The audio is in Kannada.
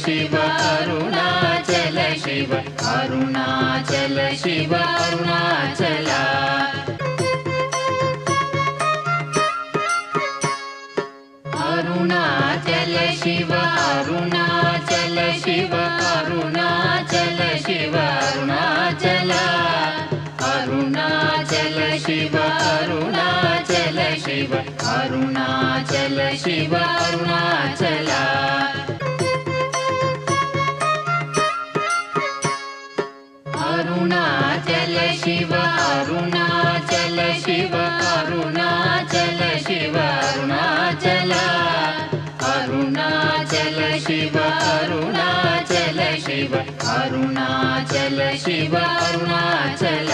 ಶಿವ ಅರುಣಾಚಲ ಶಿವ ಅರುಣಾಚಲ ಶಿವ ಅರುಣಾಚಲ ಅರುಣಾಚಲ ಶಿವ ಅರುಣಾಚಲ ಶಿವ ಅರುಣಾಚಲ ಶಿವ ಅರುಣಾಚಲ ಅರುಣಾಚಲ ಶಿವ ಅರುಣಾಚಲ ಶಿವ ಅರುಣಾಚಲ ಶಿವ ಅರುಣಾಚಲ ಅರುಣಾಚಲ ಶಿವ ಅರುಣಾಚಲ ಶಿವ ಅರುಣಾಚಲ ಶಿವ ಅರುಣಾಚಲ ಅರುಣಾಚಲ ಶಿವ ಅರುಣಾಚಲ ಶಿವ ಅರುಣಾಚಲ ಶಿವ ಅರುಣಾಚಲ